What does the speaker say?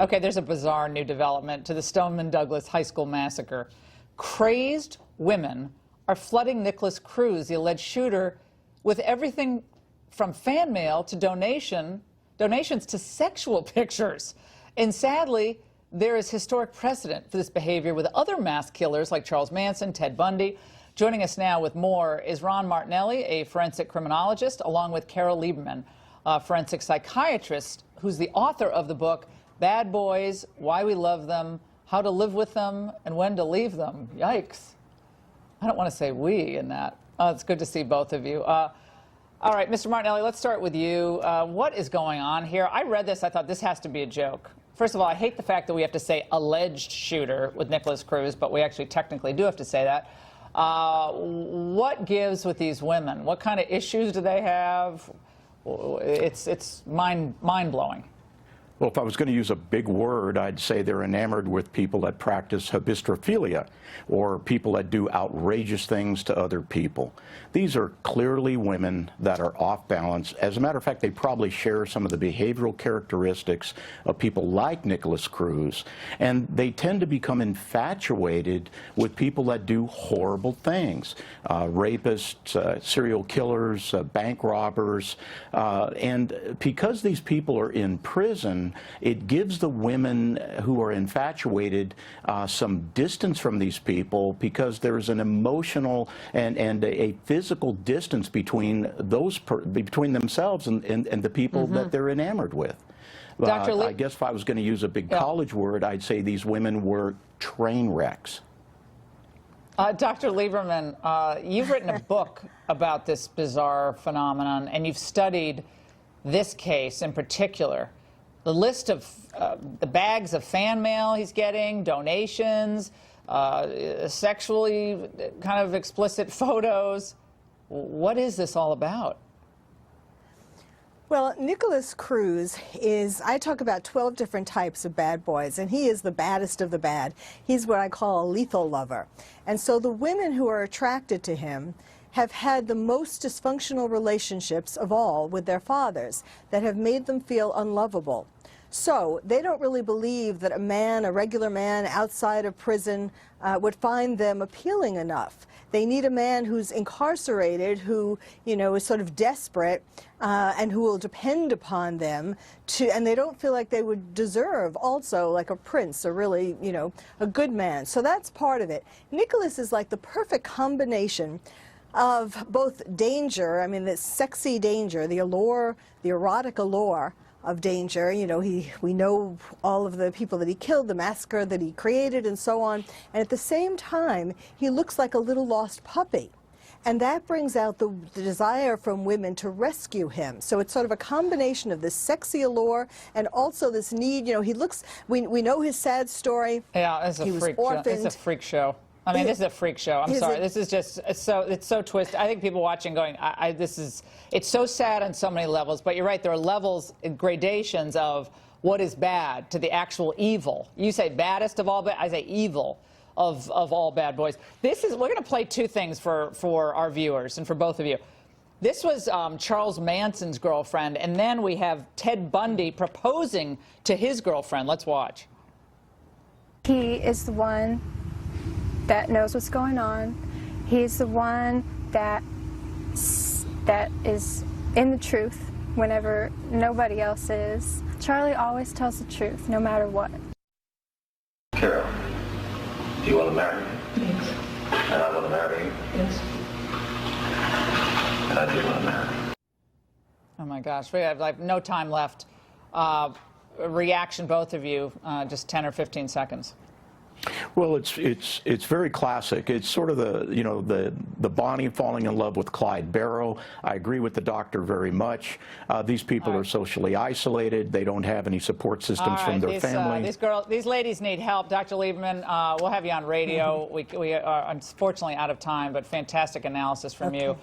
Okay, there's a bizarre new development to the Stoneman Douglas High School massacre. Crazed women are flooding Nicholas Cruz, the alleged shooter, with everything from fan mail to donations to sexual pictures. And sadly, there is historic precedent for this behavior with other mass killers like Charles Manson, Ted Bundy. Joining us now with more is Ron Martinelli, a forensic criminologist, along with Carole Lieberman, a forensic psychiatrist, who's the author of the book Bad Boys, Why We Love Them, How to Live With Them, and When to Leave Them. Yikes. I don't want to say we in that. It's good to see both of you. All right, Mr. Martinelli, let's start with you. What is going on here? I read this. I thought this has to be a joke. First of all, I hate the fact that we have to say alleged shooter with Nicholas Cruz, but we actually technically do have to say that. What gives with these women? What kind of issues do they have? It's mind-blowing. Well, if I was going to use a big word, I'd say they're enamored with people that practice habistrophilia, or people that do outrageous things to other people. These are clearly women that are off balance. As a matter of fact, they probably share some of the behavioral characteristics of people like Nicholas Cruz, and they tend to become infatuated with people that do horrible things. Rapists, serial killers, bank robbers, and because these people are in prison, it gives the women who are infatuated some distance from these people, because there's an emotional and a physical distance between between themselves and the people that they're enamored with. I guess if I was going to use a big college word, I'd say these women were train wrecks. Dr. Lieberman, you've written a book about this bizarre phenomenon, and you've studied this case in particular. The list of the bags of fan mail he's getting, donations, sexually kind of explicit photos. What is this all about? Well, Nicholas Cruz is, I talk about 12 different types of bad boys, and he is the baddest of the bad. He's what I call a lethal lover. And so the women who are attracted to him have had the most dysfunctional relationships of all with their fathers that have made them feel unlovable. So they don't really believe that a regular man outside of prison would find them appealing enough. They need a man who's incarcerated, who, you know, is sort of desperate and who will depend upon them and they don't feel like they would deserve also like a prince, a really, you know, a good man. So that's part of it. Nicholas is like the perfect combination of both danger, I mean, the sexy danger, the allure, the erotic allure of danger. You know, we know all of the people that he killed, the massacre that he created, and so on. And at the same time, he looks like a little lost puppy. And that brings out the desire from women to rescue him. So it's sort of a combination of this sexy allure and also this need. You know, he looks, we know his sad story. Yeah, it's a freak show. It's a freak show. I mean, this is a freak show. I'm sorry. This is just, it's so twisted. I think people watching going, it's so sad on so many levels. But you're right, there are levels, gradations of what is bad to the actual evil. You say baddest of all bad, I say evil of all bad boys. We're going to play two things for our viewers and for both of you. This was Charles Manson's girlfriend, and then we have Ted Bundy proposing to his girlfriend. Let's watch. He is the one that knows what's going on. He's the one that is in the truth whenever nobody else is. Charlie always tells the truth, no matter what. Carole, do you want to marry me? Yes. And I want to marry you? Yes. And I do want to marry you. Oh my gosh, we have like no time left. Reaction, both of you, just 10 or 15 seconds. Well, it's very classic. It's sort of the Bonnie falling in love with Clyde Barrow. I agree with the doctor very much. These people are socially isolated. They don't have any support systems from their families. These ladies need help. Dr. Lieberman, we'll have you on radio. We are unfortunately out of time, but fantastic analysis from you.